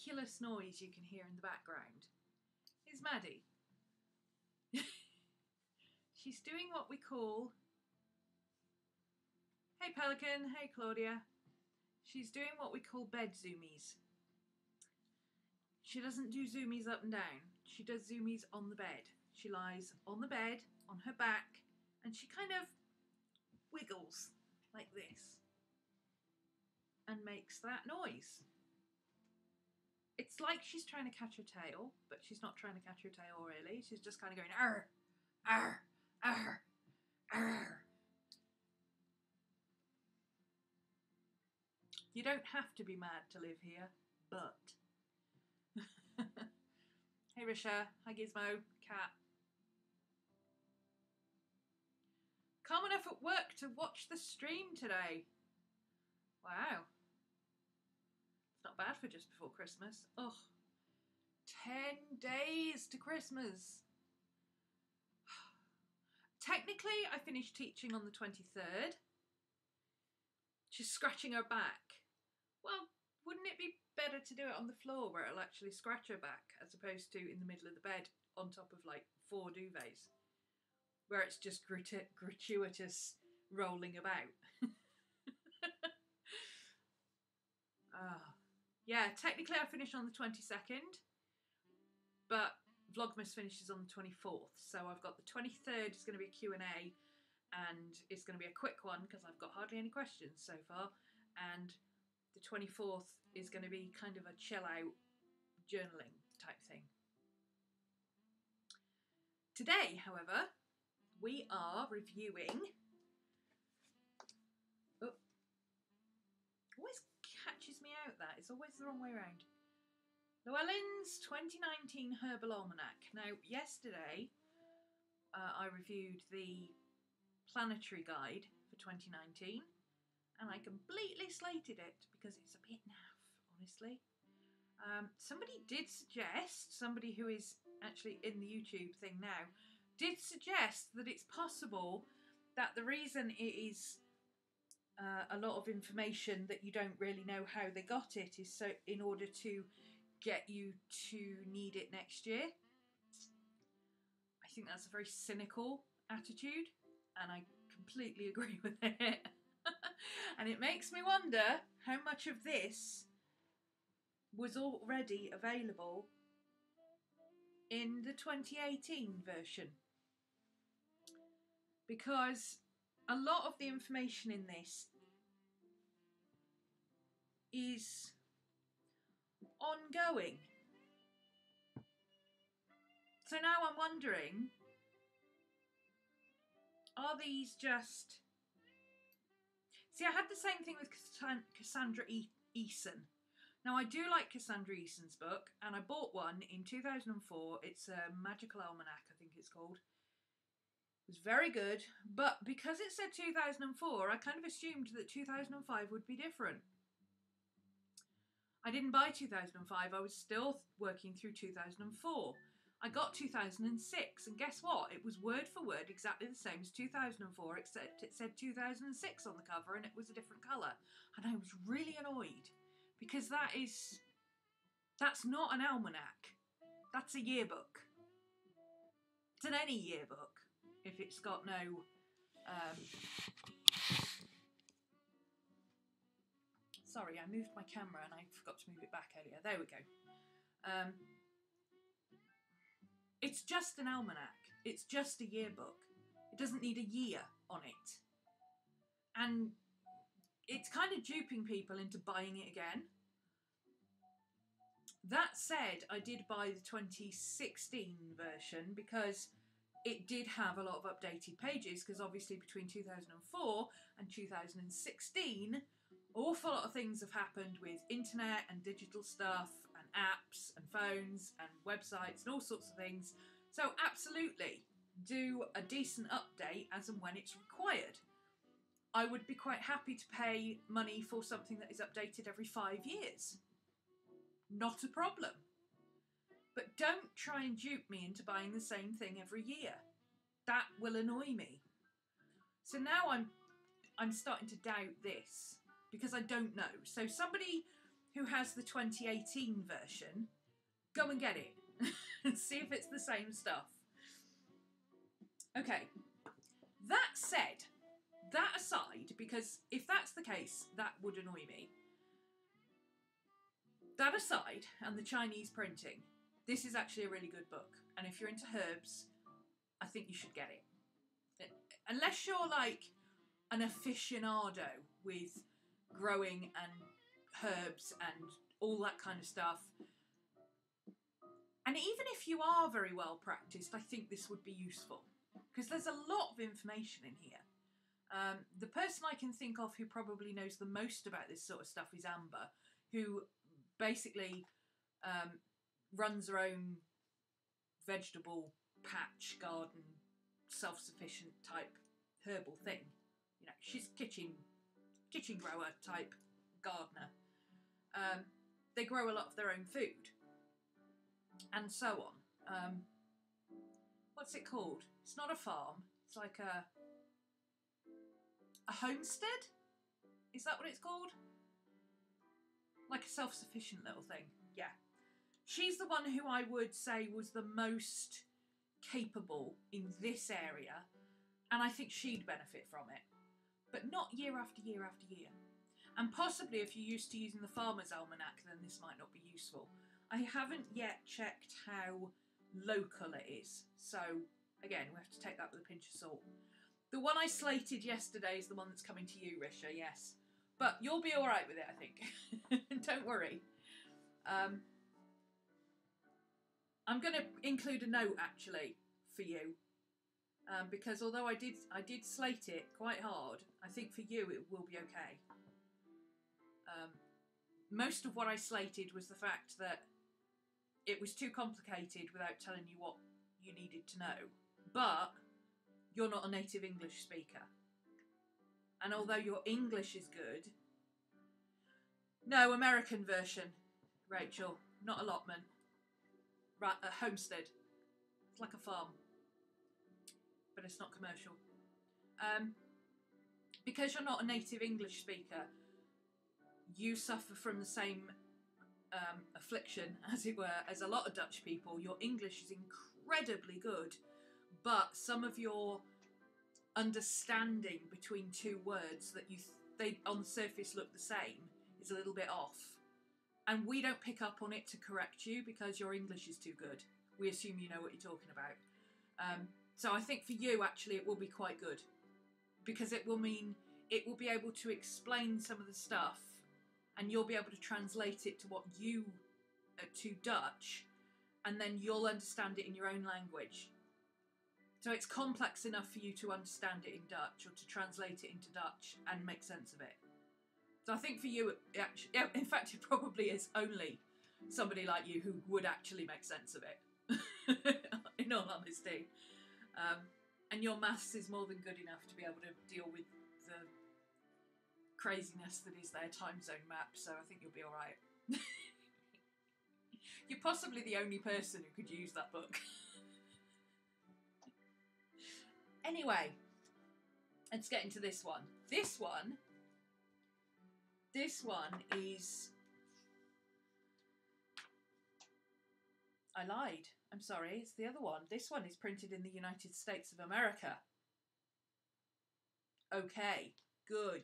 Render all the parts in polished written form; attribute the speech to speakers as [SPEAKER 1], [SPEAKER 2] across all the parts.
[SPEAKER 1] ridiculous noise you can hear in the background is Maddie. She's doing what we call... Hey Pelican, hey Claudia. She's doing what we call bed zoomies. She doesn't do zoomies up and down. She does zoomies on the bed. She lies on the bed, on her back, and she kind of wiggles like this and makes that noise. It's like she's trying to catch her tail, but she's not trying to catch her tail really. She's just kind of going arr, arr, arr, arr. You don't have to be mad to live here, but... Hey Risha, hi Gizmo, cat. Calm enough at work to watch the stream today. Wow. It's not bad for just before Christmas. Ugh. 10 days to Christmas. Technically, I finished teaching on the 23rd. She's scratching her back. Well, wouldn't it be better to do it on the floor where it'll actually scratch her back as opposed to in the middle of the bed on top of like 4 duvets where it's just gratuitous rolling about. Yeah, technically I finish on the 22nd, but Vlogmas finishes on the 24th. So I've got the 23rd is going to be a Q&A and it's going to be a quick one because I've got hardly any questions so far, and the 24th is going to be kind of a chill out journaling type thing. Today, however, we are reviewing... Oh, always catches me out that. It's always the wrong way around. Llewellyn's 2019 Herbal Almanac. Now, yesterday I reviewed the planetary guide for 2019. And I completely slated it because it's a bit naff, honestly. Somebody did suggest, somebody who is actually in the YouTube thing now, did suggest that it's possible that the reason it is a lot of information that you don't really know how they got it is so in order to get you to need it next year. I think that's a very cynical attitude, and I completely agree with it. And it makes me wonder how much of this was already available in the 2018 version. Because a lot of the information in this is ongoing. So now I'm wondering, are these just... See, I had the same thing with Cassandra Eason. Now, I do like Cassandra Eason's book, and I bought one in 2004. It's a Magical Almanac, I think it's called. It was very good, but because it said 2004, I kind of assumed that 2005 would be different. I didn't buy 2005, I was still working through 2004. I got 2006, and guess what? It was word for word exactly the same as 2004, except it said 2006 on the cover and it was a different colour. And I was really annoyed, because that's not an almanac. That's a yearbook. It's an any yearbook, if it's got no... Sorry, I moved my camera and I forgot to move it back earlier. There we go. It's just an almanac. It's just a yearbook. It doesn't need a year on it. And it's kind of duping people into buying it again. That said, I did buy the 2016 version because it did have a lot of updated pages, because obviously between 2004 and 2016, awful lot of things have happened with internet and digital stuff and apps and phones and websites and all sorts of things. So absolutely do a decent update as and when it's required. I would be quite happy to pay money for something that is updated every 5 years. Not a problem. But don't try and dupe me into buying the same thing every year. That will annoy me. So now I'm starting to doubt this, because I don't know. So somebody who has the 2018 version, go and get it and see if it's the same stuff. Okay, that said, that aside, because if that's the case, that would annoy me. That aside, and the Chinese printing, this is actually a really good book. And if you're into herbs, I think you should get it. Unless you're like an aficionado with growing and herbs and all that kind of stuff. And even if you are very well practiced, I think this would be useful because there's a lot of information in here. The person I can think of who probably knows the most about this sort of stuff is Amber, who basically runs her own vegetable patch garden, self-sufficient type herbal thing. You know, she's kitchen grower type gardener. They grow a lot of their own food and so on. What's it called? It's not a farm. It's like a homestead? Is that what it's called? Like a self-sufficient little thing. Yeah. She's the one who I would say was the most capable in this area, and I think she'd benefit from it. But not year after year after year. And possibly if you're used to using the Farmer's Almanac, then this might not be useful. I haven't yet checked how local it is. So, again, we have to take that with a pinch of salt. The one I slated yesterday is the one that's coming to you, Risha, yes. But you'll be all right with it, I think. Don't worry. I'm going to include a note, actually, for you. Because although I did slate it quite hard, I think for you it will be okay. Most of what I slated was the fact that it was too complicated without telling you what you needed to know. But you're not a native English speaker. And although your English is good... No, American version, Rachel. Not allotment. Right, a homestead. It's like a farm. But it's not commercial. Because you're not a native English speaker, you suffer from the same affliction, as it were, as a lot of Dutch people. Your English is incredibly good, but some of your understanding between two words that they on the surface look the same is a little bit off. And we don't pick up on it to correct you because your English is too good. We assume you know what you're talking about. So I think for you, actually, it will be quite good. Because it will mean it will be able to explain some of the stuff and you'll be able to translate it to to Dutch, and then you'll understand it in your own language. So it's complex enough for you to understand it in Dutch or to translate it into Dutch and make sense of it. So I think for you, in fact, it probably is only somebody like you who would actually make sense of it, in all honesty. And your maths is more than good enough to be able to deal with the craziness that is their time zone map, so I think you'll be alright. You're possibly the only person who could use that book. Anyway, let's get into this one. This one is... I lied. I'm sorry, it's the other one. This one is printed in the United States of America. Okay, good.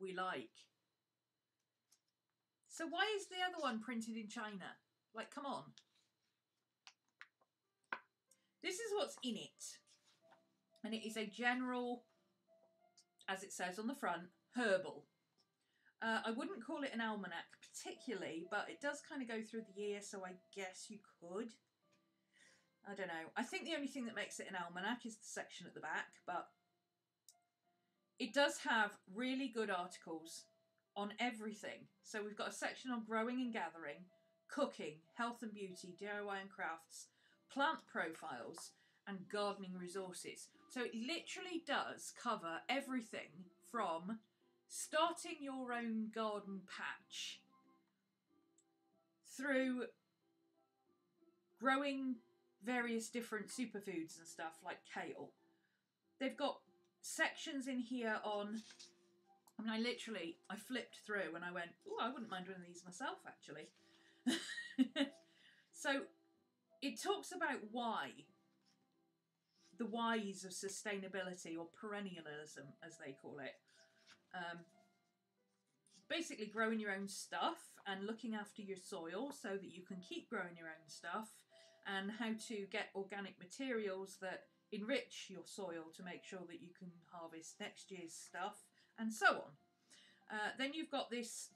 [SPEAKER 1] We like. So why is the other one printed in China? Like, come on. This is what's in it. And it is a general, as it says on the front, herbal. I wouldn't call it an almanac particularly, but it does kind of go through the year, so I guess you could. I don't know. I think the only thing that makes it an almanac is the section at the back, but it does have really good articles on everything. So we've got a section on growing and gathering, cooking, health and beauty, DIY and crafts, plant profiles, and gardening resources. So it literally does cover everything from starting your own garden patch through growing various different superfoods and stuff like kale. They've got sections in here on I mean, I flipped through and I went, oh, I wouldn't mind one of these myself, actually. So it talks about the whys of sustainability, or perennialism, as they call it. Basically growing your own stuff and looking after your soil so that you can keep growing your own stuff, and how to get organic materials that enrich your soil to make sure that you can harvest next year's stuff, and so on. Then you've got this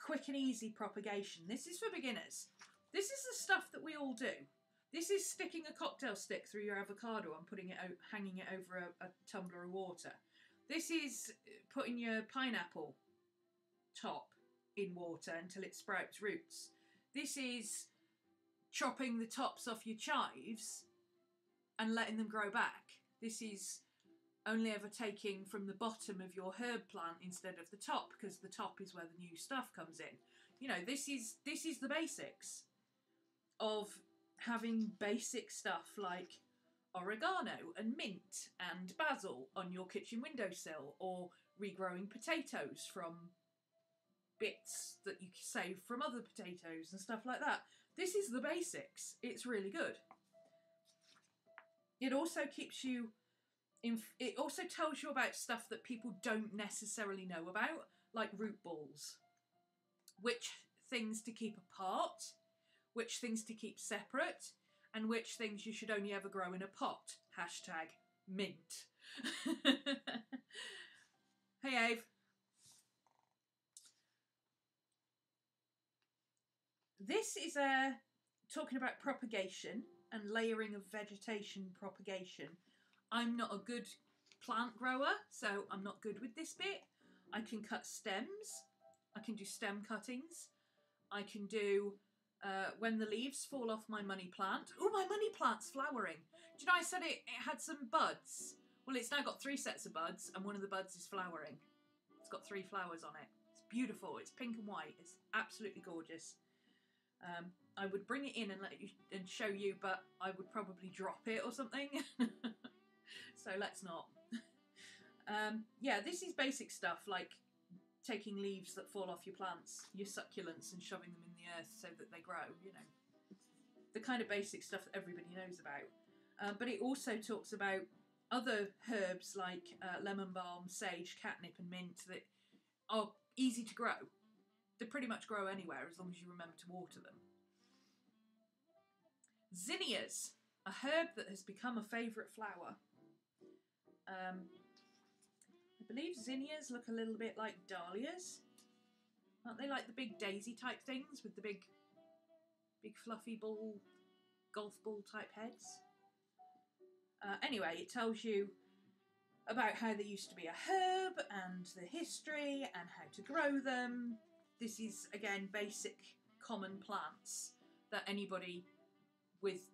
[SPEAKER 1] quick and easy propagation. This is for beginners. This is the stuff that we all do. This is sticking a cocktail stick through your avocado and putting it out, hanging it over a tumbler of water. This is putting your pineapple top in water until it sprouts roots. This is chopping the tops off your chives and letting them grow back. This is only ever taking from the bottom of your herb plant instead of the top, because the top is where the new stuff comes in. You know, this is the basics of having basic stuff like oregano and mint and basil on your kitchen windowsill, or regrowing potatoes from bits that you save from other potatoes and stuff like that. This is the basics. It's really good. It also keeps you it also tells you about stuff that people don't necessarily know about, like root balls, which things to keep apart, which things to keep separate, and which things you should only ever grow in a pot. #mint. Hey, Ave. This is talking about propagation and layering of vegetation propagation. I'm not a good plant grower, so I'm not good with this bit. I can cut stems. I can do stem cuttings. I can do when the leaves fall off my money plant. Oh, my money plant's flowering. Do you know I said it had some buds? Well, it's now got 3 sets of buds, and one of the buds is flowering. It's got 3 flowers on it. It's beautiful. It's pink and white. It's absolutely gorgeous. I would bring it in and show you, but I would probably drop it or something. So let's not. Yeah, this is basic stuff like taking leaves that fall off your plants, your succulents, and shoving them in the earth so that they grow, you know. The kind of basic stuff that everybody knows about. But it also talks about other herbs like lemon balm, sage, catnip and mint that are easy to grow. They pretty much grow anywhere as long as you remember to water them. Zinnias, a herb that has become a favourite flower. I believe zinnias look a little bit like dahlias. Aren't they like the big daisy type things with the big fluffy ball, golf ball type heads? Anyway, it tells you about how they used to be a herb and the history and how to grow them. This is, again, basic common plants that anybody with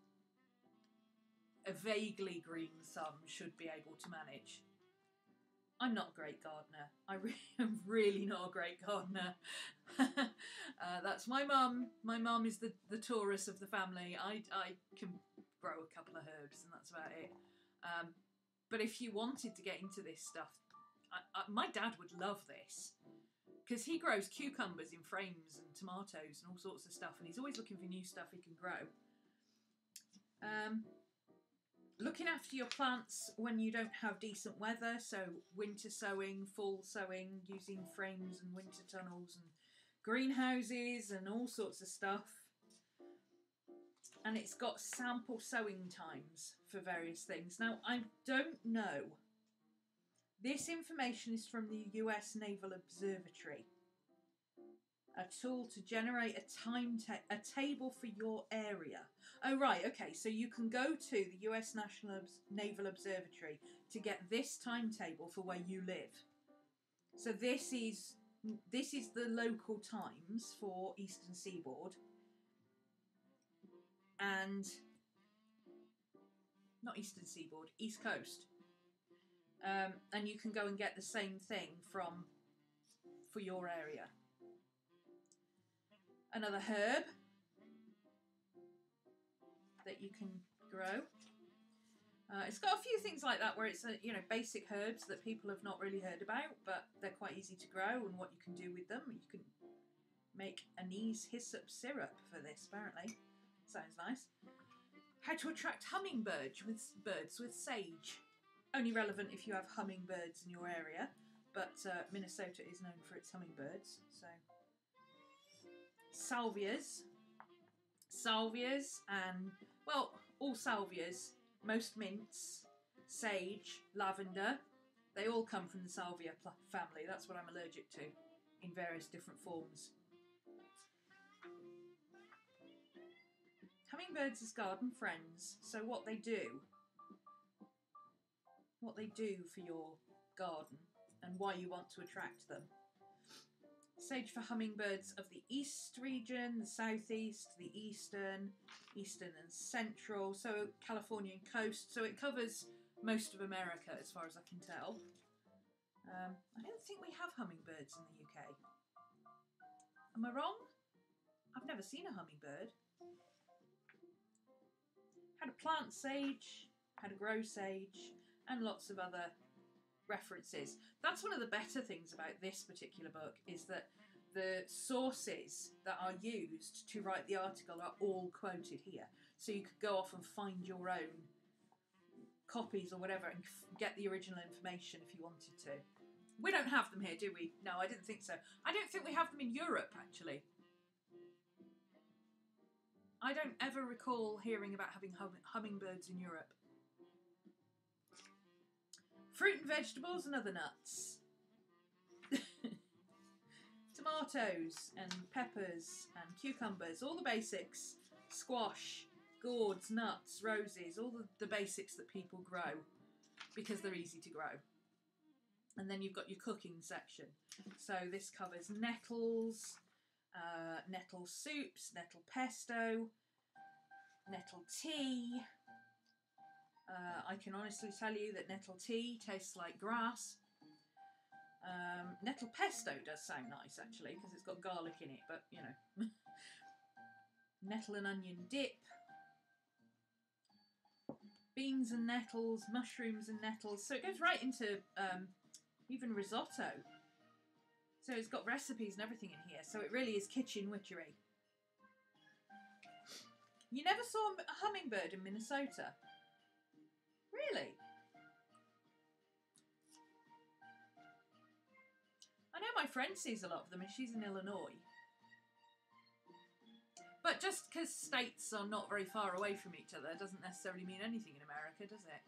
[SPEAKER 1] a vaguely green thumb should be able to manage. I'm not a great gardener. I am really not a great gardener. That's my mum. My mum is the Taurus of the family. I can grow a couple of herbs and that's about it. But if you wanted to get into this stuff, my dad would love this. Because he grows cucumbers in frames and tomatoes and all sorts of stuff, and he's always looking for new stuff he can grow. Looking after your plants when you don't have decent weather, so winter sowing, fall sowing, using frames and winter tunnels and greenhouses and all sorts of stuff. And it's got sample sowing times for various things. Now, I don't know. This information is from the US Naval Observatory. A tool to generate a table for your area. Oh, right, okay, so you can go to the US Naval Observatory to get this timetable for where you live. So this is the local times for Eastern Seaboard. And not Eastern Seaboard, East Coast. And you can go and get the same thing for your area. Another herb that you can grow. It's got a few things like that where it's, you know, basic herbs that people have not really heard about, but they're quite easy to grow and what you can do with them. You can make anise hyssop syrup for this, apparently. Sounds nice. How to attract hummingbirds with sage. Only relevant if you have hummingbirds in your area, but Minnesota is known for its hummingbirds. So, salvias. Salvias and, well, all salvias. Most mints, sage, lavender, they all come from the salvia family. That's what I'm allergic to in various different forms. Hummingbirds is garden friends, so what they do for your garden and why you want to attract them. Sage for hummingbirds of the east region, the southeast, the eastern and central, so Californian coast, so it covers most of America as far as I can tell. I don't think we have hummingbirds in the UK. Am I wrong? I've never seen a hummingbird. How to plant sage, how to grow sage, and lots of other references. That's one of the better things about this particular book, is that the sources that are used to write the article are all quoted here. So you could go off and find your own copies or whatever and get the original information if you wanted to. We don't have them here, do we? No, I didn't think so. I don't think we have them in Europe, actually. I don't ever recall hearing about having hummingbirds in Europe. Fruit and vegetables and other nuts. Tomatoes and peppers and cucumbers, all the basics. Squash, gourds, nuts, roses, all the basics that people grow because they're easy to grow. And then you've got your cooking section. So this covers nettles, nettle soups, nettle pesto, nettle tea. I can honestly tell you that nettle tea tastes like grass. Nettle pesto does sound nice, actually, because it's got garlic in it, but, you know. Nettle and onion dip. Beans and nettles, mushrooms and nettles. So it goes right into even risotto. So it's got recipes and everything in here. So it really is kitchen witchery. You never saw a hummingbird in Minnesota? Really? I know my friend sees a lot of them and she's in Illinois. But just because states are not very far away from each other doesn't necessarily mean anything in America, does it?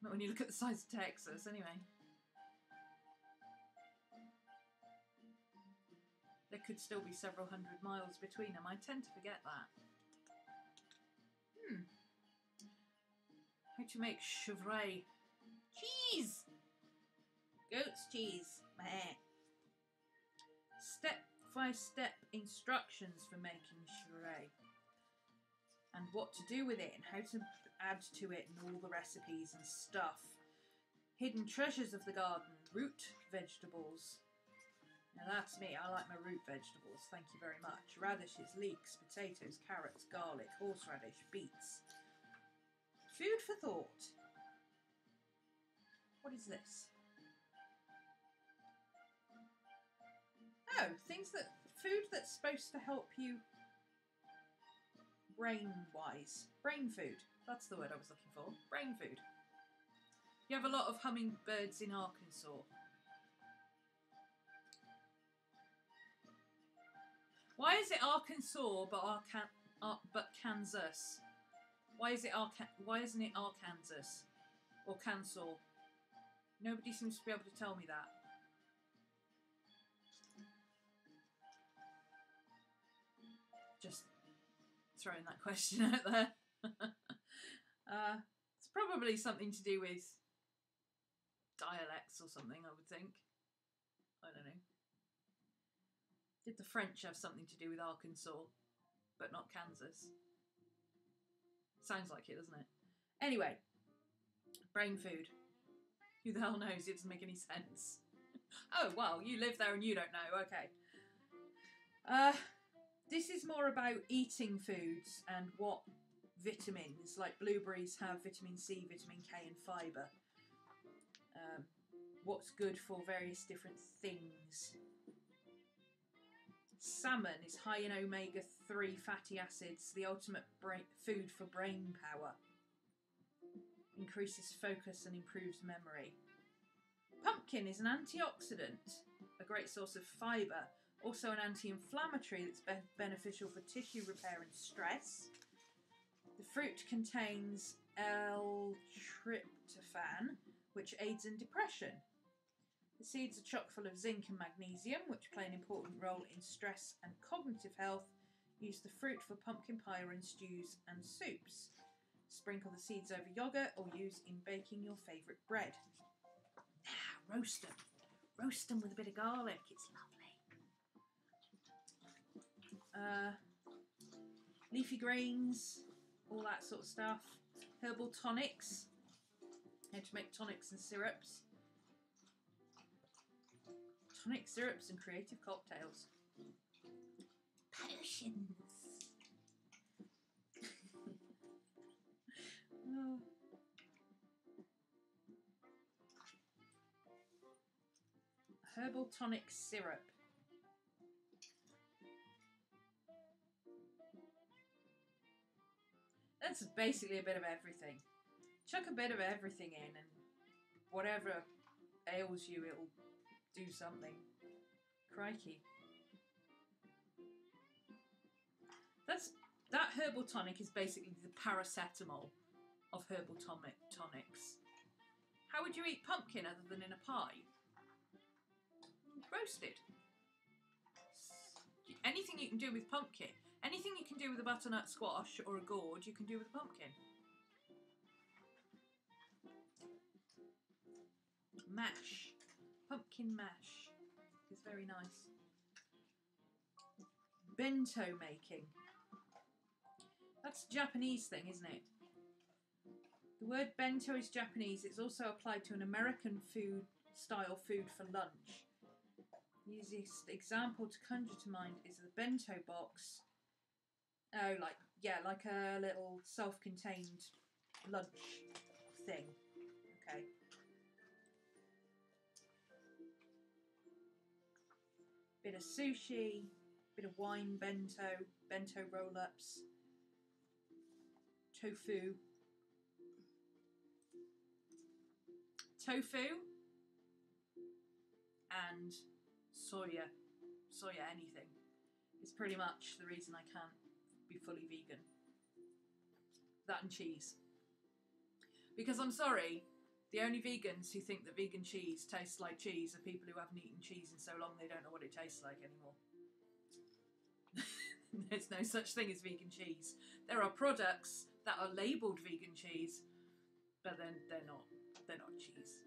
[SPEAKER 1] Not when you look at the size of Texas, anyway. There could still be several hundred miles between them. I tend to forget that. How to make chevreuil. Cheese! Goat's cheese. Meh. Step-by-step instructions for making chevreuil. And what to do with it and how to add to it and all the recipes and stuff. Hidden treasures of the garden. Root vegetables. Now that's me. I like my root vegetables. Thank you very much. Radishes, leeks, potatoes, carrots, garlic, horseradish, beets. Food for thought. What is this? Oh, food that's supposed to help you brain-wise. Brain food. That's the word I was looking for. Brain food. You have a lot of hummingbirds in Arkansas. Why is it Arkansas but Kansas? Why isn't it Arkansas or Kansas? Nobody seems to be able to tell me that. Just throwing that question out there. It's probably something to do with dialects or something, I would think. I don't know. Did the French have something to do with Arkansas, but not Kansas? Sounds like it, doesn't it? Anyway, brain food. Who the hell knows? It doesn't make any sense. Oh, well, you live there and you don't know. Okay. This is more about eating foods and what vitamins, like blueberries have vitamin C, vitamin K and fibre. What's good for various different things. Salmon is high in omega-3 fatty acids, the ultimate food for brain power. Increases focus and improves memory. Pumpkin is an antioxidant, a great source of fibre, also an anti-inflammatory that's beneficial for tissue repair and stress. The fruit contains L-tryptophan, which aids in depression. The seeds are chock full of zinc and magnesium, which play an important role in stress and cognitive health. Use the fruit for pumpkin pie or in stews and soups. Sprinkle the seeds over yogurt or use in baking your favourite bread. Now, roast them. Roast them with a bit of garlic. It's lovely. Leafy greens, all that sort of stuff. Herbal tonics. How to make tonics and syrups. Tonic syrups and creative cocktails. Potions. Oh. Herbal tonic syrup. That's basically a bit of everything. Chuck a bit of everything in and whatever ails you, it'll do something. Crikey. That herbal tonic is basically the paracetamol of herbal tonics. How would you eat pumpkin other than in a pie? Roasted. Anything you can do with pumpkin, anything you can do with a butternut squash or a gourd, you can do with a pumpkin. Mash. Pumpkin mash is very nice. Bento making. That's a Japanese thing, isn't it? The word bento is Japanese. It's also applied to an American style food for lunch. The easiest example to conjure to mind is the bento box. Oh, like a little self-contained lunch thing. Okay. Bit of sushi, bit of wine bento roll-ups, tofu and soya anything. It's pretty much the reason I can't be fully vegan. That and cheese. Because I'm sorry, the only vegans who think that vegan cheese tastes like cheese are people who haven't eaten cheese in so long they don't know what it tastes like anymore. There's no such thing as vegan cheese. There are products that are labelled vegan cheese, but then they're not cheese.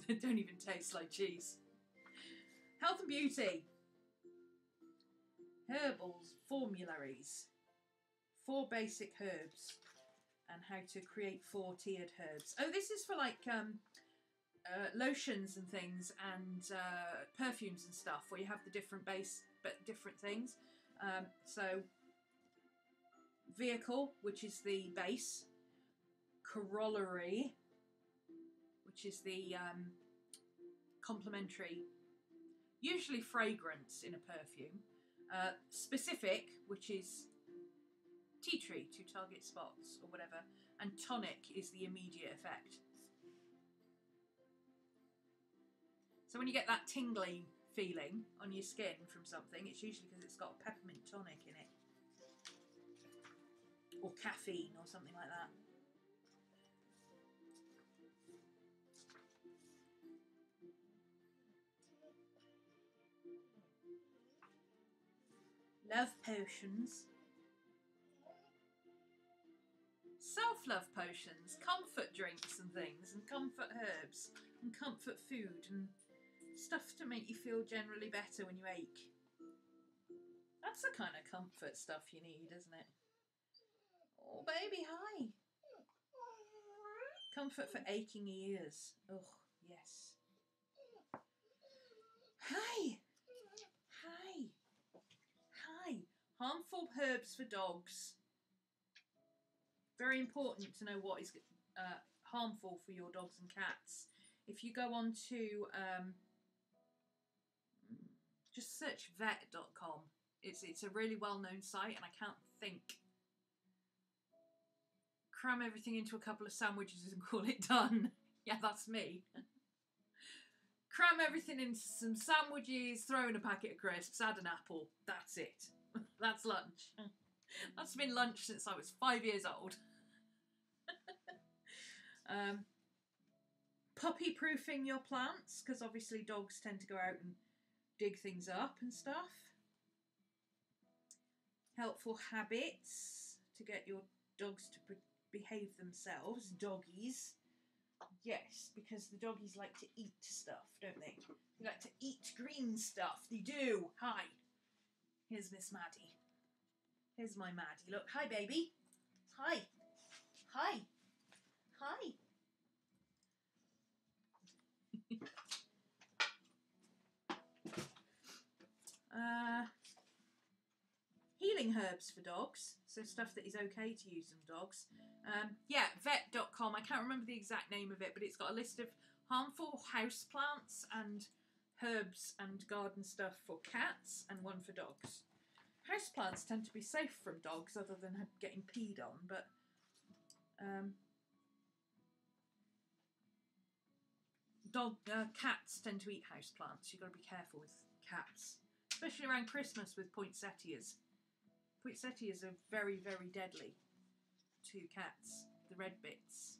[SPEAKER 1] They don't even taste like cheese. Health and beauty. Herbals, formularies. 4 basic herbs and how to create 4 tiered herbs. Oh, this is for like lotions and things and perfumes and stuff where you have the different base but different things. So vehicle, which is the base. Corollary, which is the complementary, usually fragrance in a perfume. Specific, which is tea tree to target spots or whatever. And tonic is the immediate effect. So when you get that tingly feeling on your skin from something, it's usually because it's got a peppermint tonic in it. Or caffeine or something like that. Love potions. Self-love potions, comfort drinks and things, and comfort herbs, and comfort food, and stuff to make you feel generally better when you ache. That's the kind of comfort stuff you need, isn't it? Oh, baby, hi. Comfort for aching ears. Oh, yes. Hi. Hi. Hi. Harmful herbs for dogs. Very important to know what is harmful for your dogs and cats. If you go on to just search vet.com, it's a really well-known site, and I can't think. Cram everything into a couple of sandwiches and call it done. Yeah, that's me. Cram everything into some sandwiches, throw in a packet of crisps, add an apple. That's it. That's lunch. That's been lunch since I was 5 years old. Puppy-proofing your plants, because obviously dogs tend to go out and dig things up and stuff. Helpful habits to get your dogs to behave themselves. Doggies. Yes, because the doggies like to eat stuff, don't they? They like to eat green stuff. They do. Hi. Here's Miss Maddie. Here's my Maddie. Look. Hi, baby. Hi. Hi. Hi. Healing herbs for dogs, so stuff that is okay to use on dogs. Yeah, vet.com. I can't remember the exact name of it, but it's got a list of harmful house plants and herbs and garden stuff for cats, and one for dogs. House plants tend to be safe from dogs, other than getting peed on, but cats tend to eat house plants. You've got to be careful with cats, especially around Christmas with poinsettias. Poinsettias are very, very deadly to cats, the red bits.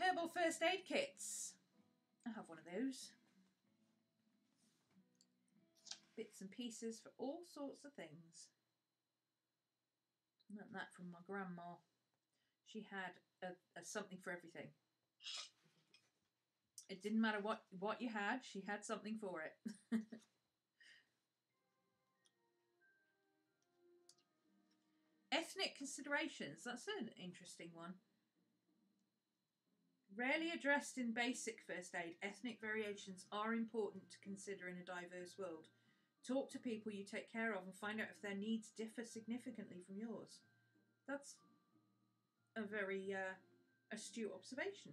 [SPEAKER 1] Herbal first aid kits. I have one of those. Bits and pieces for all sorts of things. I learnt that from my grandma. She had a something for everything. It didn't matter what you had, she had something for it. Ethnic considerations, that's an interesting one. Rarely addressed in basic first aid, ethnic variations are important to consider in a diverse world. Talk to people you take care of and find out if their needs differ significantly from yours. That's a very astute observation.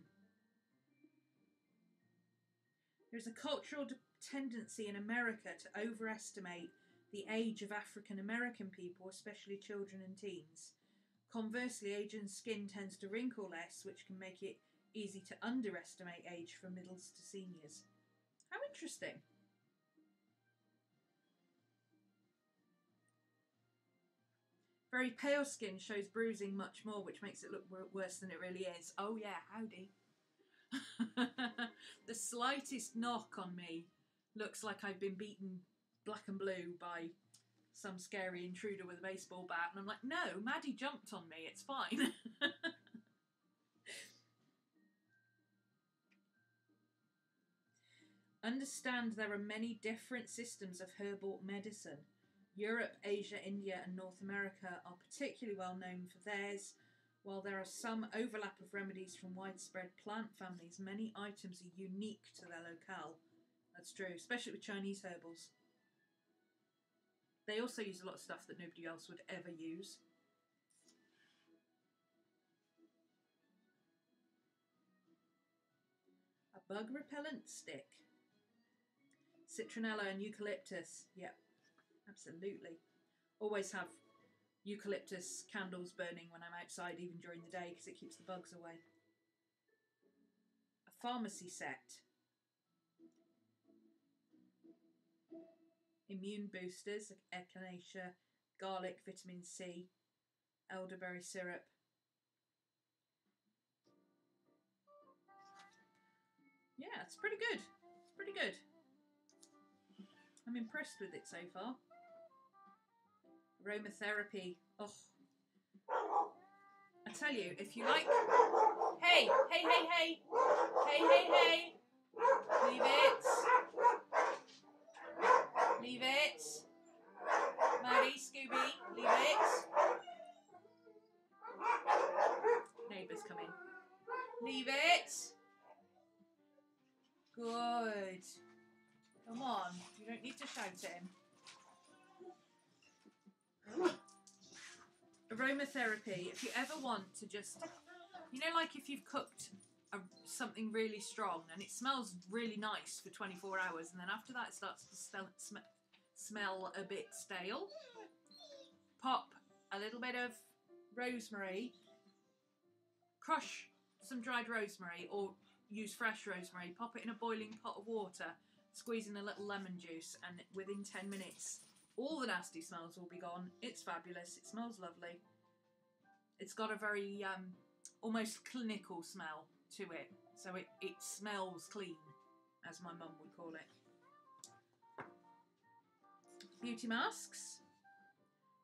[SPEAKER 1] There's a cultural tendency in America to overestimate the age of African American people, especially children and teens. Conversely, Asian skin tends to wrinkle less, which can make it easy to underestimate age from middles to seniors. How interesting. Very pale skin shows bruising much more, which makes it look worse than it really is. Oh yeah, howdy. The slightest knock on me looks like I've been beaten black and blue by some scary intruder with a baseball bat, and I'm like, no, Maddie jumped on me, it's fine. Understand there are many different systems of herbal medicine. Europe, Asia, India and North America are particularly well known for theirs. While there are some overlap of remedies from widespread plant families, many items are unique to their locale. That's true, especially with Chinese herbals. They also use a lot of stuff that nobody else would ever use. A bug repellent stick. Citronella and eucalyptus. Yep, absolutely. Always have eucalyptus candles burning when I'm outside, even during the day, because it keeps the bugs away. A pharmacy set. Immune boosters, echinacea, garlic, vitamin C, elderberry syrup. Yeah, it's pretty good. It's pretty good. I'm impressed with it so far. Aromatherapy. Oh. I tell you, if you like... Hey! Hey, hey, hey! Hey, hey, hey! Leave it! Leave it! Maddie, Scooby, leave it! Neighbours come in. Leave it! Good. Come on, you don't need to shout at him. aromatherapy, if you ever want to just, you know, like if you've cooked something really strong and it smells really nice for 24 hours and then after that it starts to smell a bit stale, pop a little bit of rosemary, crush some dried rosemary or use fresh rosemary, pop it in a boiling pot of water, squeeze in a little lemon juice, and within 10 minutes all the nasty smells will be gone. It's fabulous. It smells lovely. It's got a very almost clinical smell to it, so it smells clean, as my mum would call it. Beauty masks,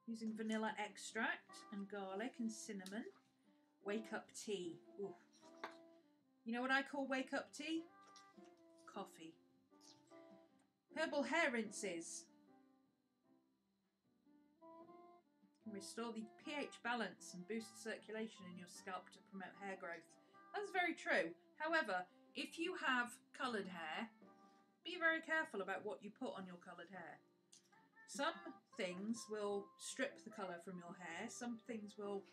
[SPEAKER 1] using vanilla extract and garlic and cinnamon. Wake up tea. Ooh. You know what I call wake up tea? Coffee. Herbal hair rinses. Can restore the pH balance and boost circulation in your scalp to promote hair growth. That's very true. However, if you have coloured hair, be very careful about what you put on your coloured hair. Some things will strip the colour from your hair. Some things will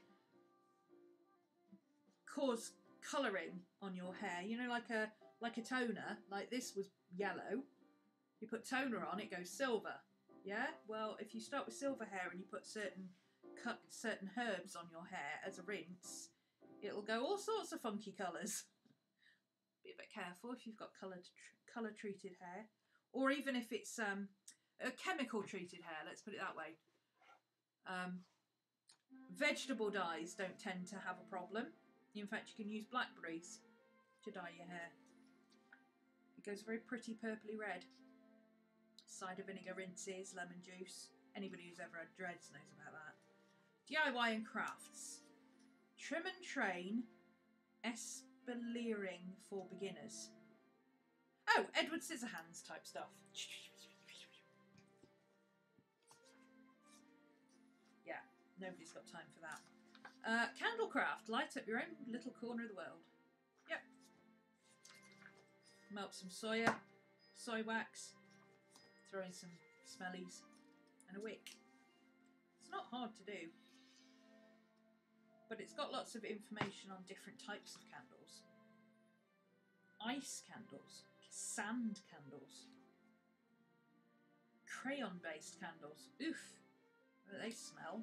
[SPEAKER 1] cause colouring on your hair. You know, like a toner. Like this was yellow. You put toner on, it goes silver. Yeah? Well, if you start with silver hair and you put certain herbs on your hair as a rinse, it'll go all sorts of funky colours. Be a bit careful if you've got colour treated hair, or even if it's a chemical treated hair. Let's put it that way. Vegetable dyes don't tend to have a problem. In fact, you can use blackberries to dye your hair. It goes very pretty purpley red. Cider vinegar rinses, lemon juice. Anybody who's ever had dreads knows about that. DIY and crafts. Trim and train espaliering for beginners. Oh, Edward Scissorhands type stuff. Yeah, nobody's got time for that. Candlecraft. Light up your own little corner of the world. Yep. Melt some soy wax. Throw in some smellies and a wick. It's not hard to do, but it's got lots of information on different types of candles. Ice candles, sand candles, crayon based candles. Oof, they smell.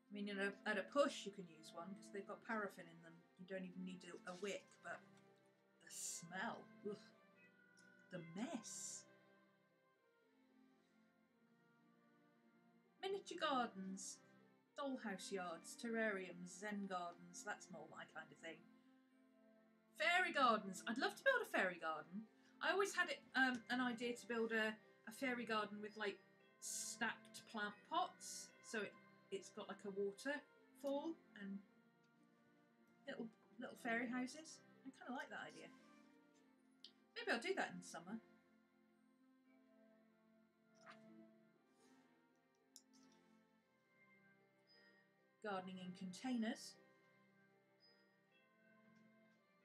[SPEAKER 1] I mean, at a push you can use one because they've got paraffin in them. You don't even need a wick, but the smell. Ugh. The mess. Miniature gardens, dollhouse yards, terrariums, zen gardens, that's more my kind of thing. Fairy gardens. I'd love to build a fairy garden. I always had an idea to build a fairy garden with like stacked plant pots, so it's got like a waterfall and little fairy houses. I kind of like that idea. Maybe I'll do that in the summer. Gardening in containers.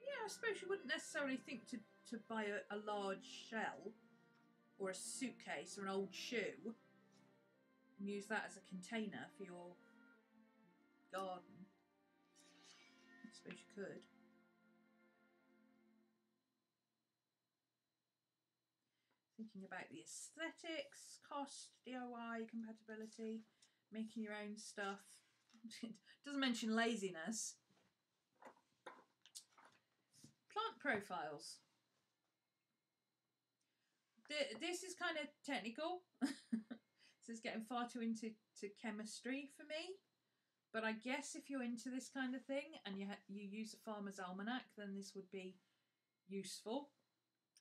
[SPEAKER 1] Yeah, I suppose you wouldn't necessarily think to buy a large shell or a suitcase or an old shoe and use that as a container for your garden. I suppose you could. Thinking about the aesthetics, cost, DIY, compatibility, making your own stuff. It doesn't mention laziness. Plant profiles. This is kind of technical. This is getting far too into chemistry for me. But I guess if you're into this kind of thing and you use a farmer's almanac, then this would be useful.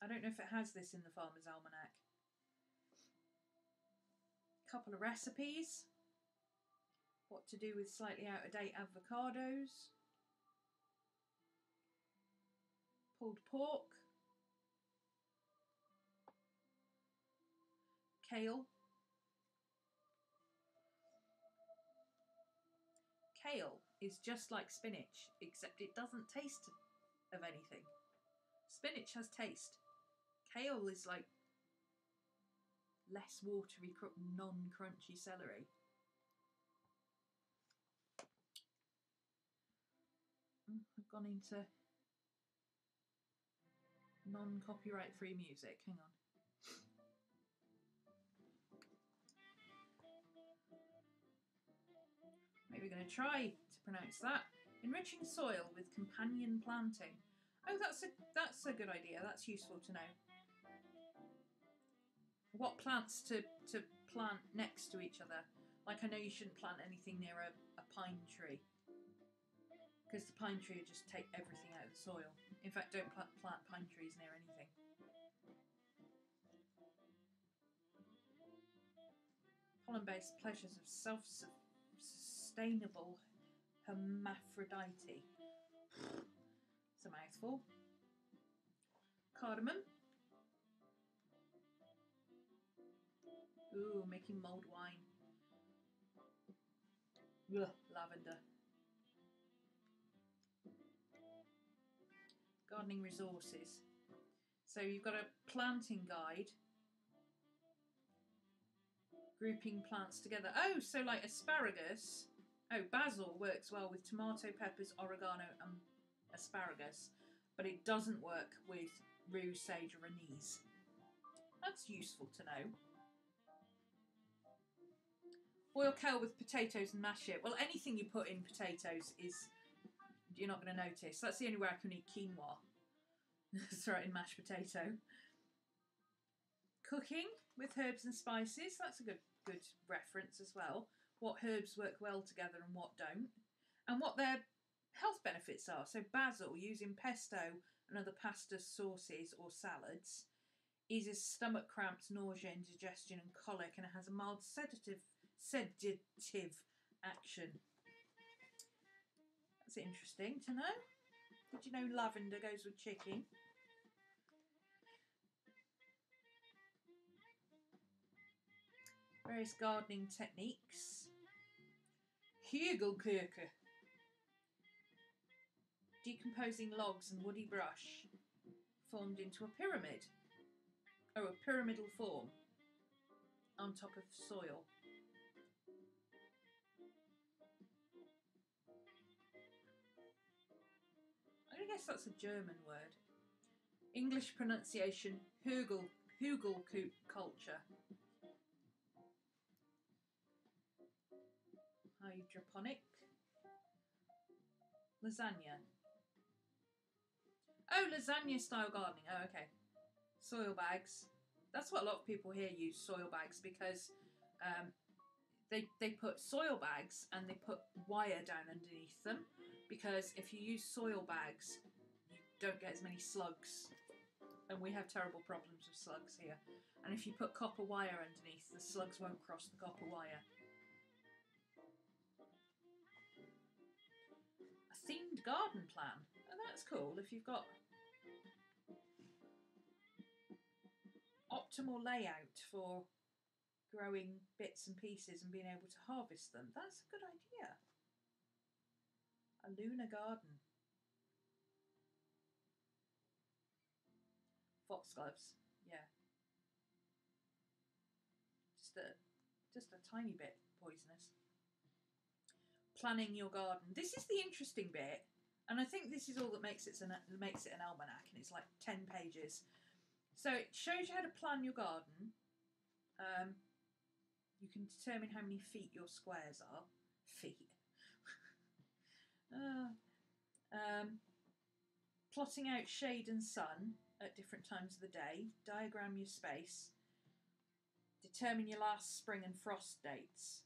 [SPEAKER 1] I don't know if it has this in the Farmer's Almanac. Couple of recipes. What to do with slightly out-of-date avocados. Pulled pork. Kale. Kale is just like spinach, except it doesn't taste of anything. Spinach has taste. Kale is like less watery, non-crunchy celery. I've gone into non-copyright free music. Hang on. Maybe we're going to try to pronounce that. Enriching soil with companion planting. Oh, that's a good idea. That's useful to know. What plants to plant next to each other. Like, I know you shouldn't plant anything near a pine tree, because the pine tree will just take everything out of the soil. In fact, don't plant pine trees near anything. Pollen-based pleasures of self-sustainable hermaphrodite. It's a mouthful. Cardamom. Ooh, making mulled wine. Ugh, lavender. Gardening resources. So you've got a planting guide. Grouping plants together. Oh, so like asparagus. Oh, basil works well with tomato, peppers, oregano and asparagus. But it doesn't work with rue, sage or anise. That's useful to know. Boil kale with potatoes and mash it. Well, anything you put in potatoes is, you're not going to notice. That's the only way I can eat quinoa. Throw it in mashed potato. Cooking with herbs and spices. That's a good reference as well. What herbs work well together and what don't. And what their health benefits are. So basil, used in pesto and other pasta sauces or salads, eases stomach cramps, nausea, indigestion and colic, and it has a mild sedative action. That's interesting to know. Did you know lavender goes with chicken? Various gardening techniques. Hegelkirche. Decomposing logs and woody brush formed into a pyramid. Oh, a pyramidal form on top of soil. I guess that's a German word. English pronunciation, Hegelkultur. Hydroponic. Lasagna. Oh, lasagna style gardening. Oh, okay. Soil bags. That's what a lot of people here use, soil bags, because they put soil bags and they put wire down underneath them, because if you use soil bags, you don't get as many slugs. And we have terrible problems with slugs here. And if you put copper wire underneath, the slugs won't cross the copper wire. A themed garden plan. Oh, that's cool. If you've got optimal layout for growing bits and pieces and being able to harvest them, that's a good idea. A lunar garden. Foxgloves, yeah. Just a tiny bit poisonous. Planning your garden. This is the interesting bit, and I think this is all that makes it an almanac, and it's like 10 pages. So it shows you how to plan your garden. You can determine how many feet your squares are. Feet. Plotting out shade and sun at different times of the day. Diagram your space. Determine your last spring and frost dates.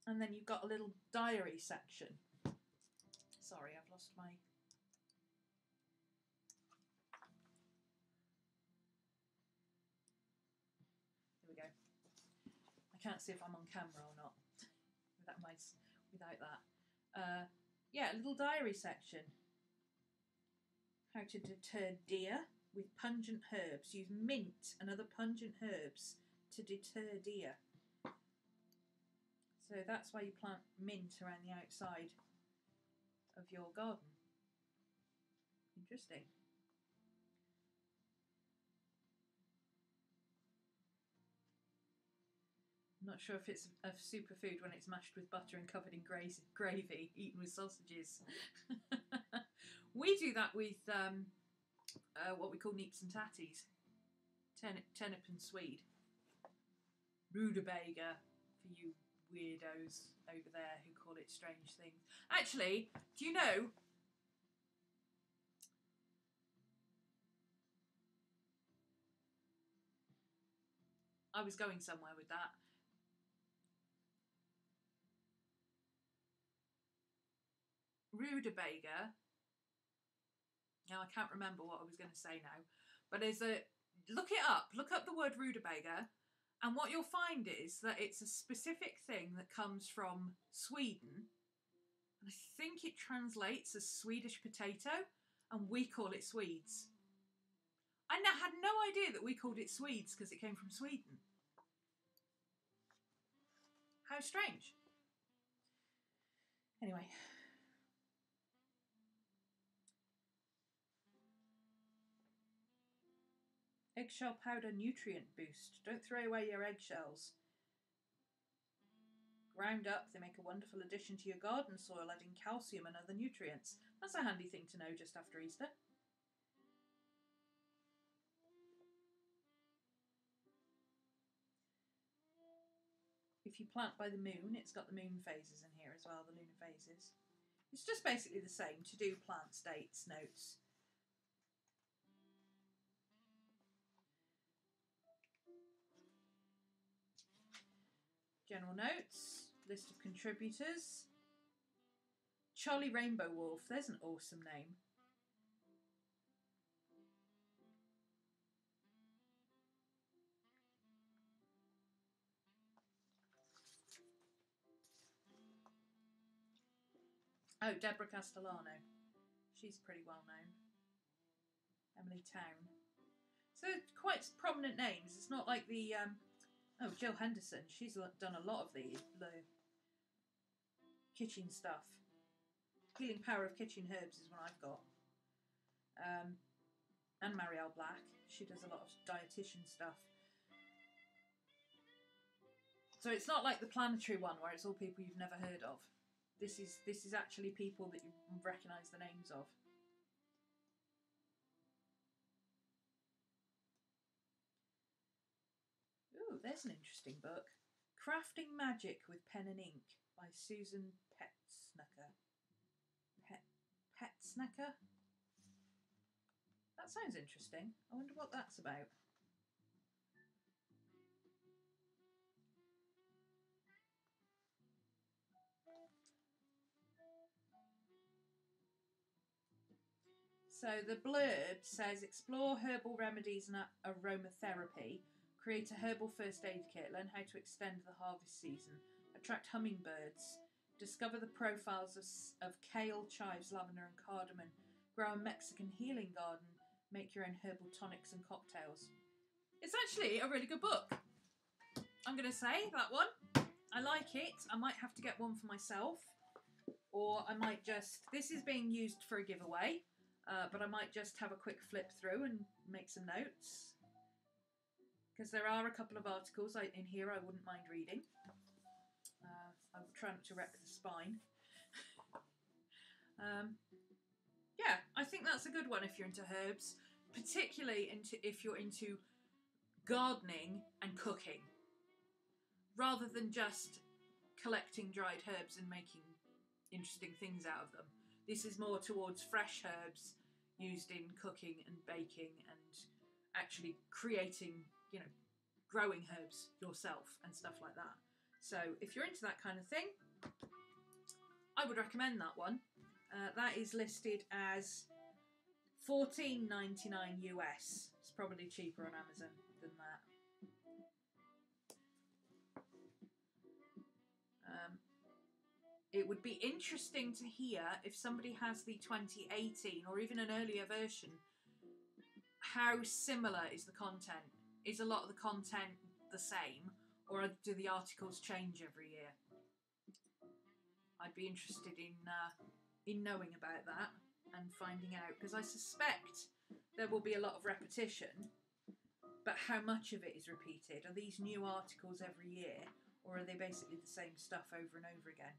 [SPEAKER 1] And then you've got a little diary section. Sorry, I've lost my... Here we go. I can't see if I'm on camera or not without that. Yeah, a little diary section. How to deter deer with pungent herbs. Use mint and other pungent herbs to deter deer. So that's why you plant mint around the outside of your garden. Interesting. Not sure if it's a superfood when it's mashed with butter and covered in gravy, eaten with sausages. We do that with what we call neeps and tatties. Turnip and swede. Rutabaga for you weirdos over there who call it strange things. Actually, do you know... I was going somewhere with that. Rutabaga. Now I can't remember what I was going to say now, but there's a look up the word rutabaga, and what you'll find is that it's a specific thing that comes from Sweden, and I think it translates as Swedish potato, and we call it Swedes. I had no idea that we called it Swedes because it came from Sweden. How strange. Anyway. Eggshell powder nutrient boost. Don't throw away your eggshells. Ground up, they make a wonderful addition to your garden soil, adding calcium and other nutrients. That's a handy thing to know just after Easter. If you plant by the moon, it's got the moon phases in here as well, the lunar phases. It's just basically the same, to do plants, dates, notes. General notes, list of contributors. Charlie Rainbow Wolf, there's an awesome name. Oh, Deborah Castellano. She's pretty well known. Emily Town. So quite prominent names. It's not like the... Oh, Jill Henderson. She's done a lot of the kitchen stuff. Healing Power of Kitchen Herbs is one I've got. And Marielle Black. She does a lot of dietitian stuff. So it's not like the planetary one where it's all people you've never heard of. This is actually people that you recognise the names of. Ooh, there's an interesting book. Crafting Magic with Pen and Ink by Susan Petsnacker. Petsnacker? That sounds interesting. I wonder what that's about. So the blurb says, explore herbal remedies and aromatherapy, create a herbal first aid kit, learn how to extend the harvest season, attract hummingbirds, discover the profiles of kale, chives, lavender and cardamom, grow a Mexican healing garden, make your own herbal tonics and cocktails. It's actually a really good book. I'm going to say, that one. I like it. I might have to get one for myself, or I might just... This is being used for a giveaway. But I might just have a quick flip through and make some notes. Because there are a couple of articles in here I wouldn't mind reading. I will try not to wreck the spine. Yeah, I think that's a good one if you're into herbs. Particularly if you're into gardening and cooking. Rather than just collecting dried herbs and making interesting things out of them. This is more towards fresh herbs used in cooking and baking and actually creating, you know, growing herbs yourself and stuff like that. So if you're into that kind of thing, I would recommend that one. That is listed as $14.99 US. It's probably cheaper on Amazon than that. It would be interesting to hear if somebody has the 2018 or even an earlier version, how similar is the content? Is a lot of the content the same, or do the articles change every year? I'd be interested in knowing about that and finding out, because I suspect there will be a lot of repetition, but how much of it is repeated? Are these new articles every year? Or are they basically the same stuff over and over again?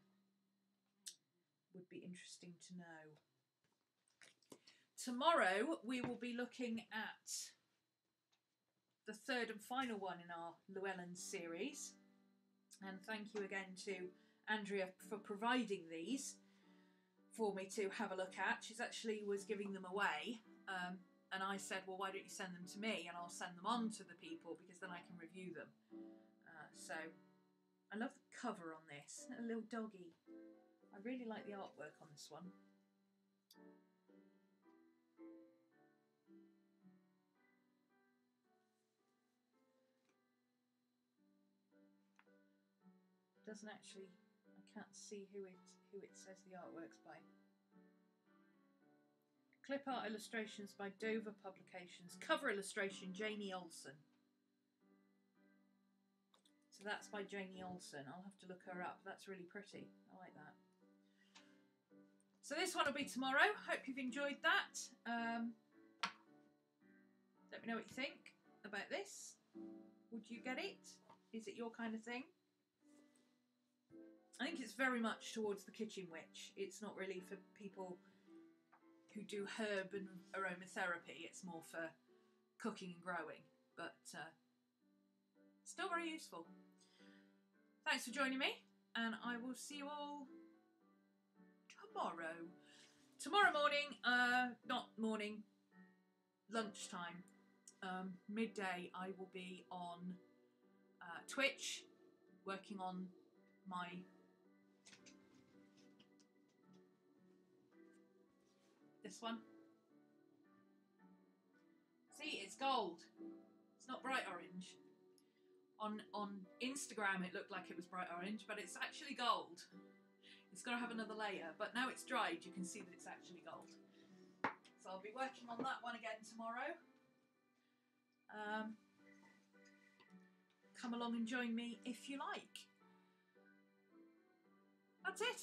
[SPEAKER 1] Would be interesting to know. Tomorrow we will be looking at the third and final one in our Llewellyn series. And thank you again to Andrea for providing these for me to have a look at. She's actually was giving them away. And I said, well, why don't you send them to me and I'll send them on to the people because then I can review them. So I love the cover on this. A little doggy. I really like the artwork on this one. Doesn't actually, I can't see who it says the artwork's by. Clip art illustrations by Dover Publications. Cover illustration Janie Olsen. So that's by Janie Olsen. I'll have to look her up. That's really pretty. I like that. So this one will be tomorrow. Hope you've enjoyed that. Let me know what you think about this. Would you get it? Is it your kind of thing? I think it's very much towards the kitchen witch. It's not really for people who do herb and aromatherapy. It's more for cooking and growing, but still very useful. Thanks for joining me, and I will see you all tomorrow. Tomorrow morning, not morning, lunchtime, midday, I will be on Twitch working on my this one. See, it's gold. It's not bright orange. On Instagram it looked like it was bright orange, but it's actually gold. It's got to have another layer, but now it's dried, you can see that it's actually gold. So I'll be working on that one again tomorrow. Come along and join me if you like. That's it.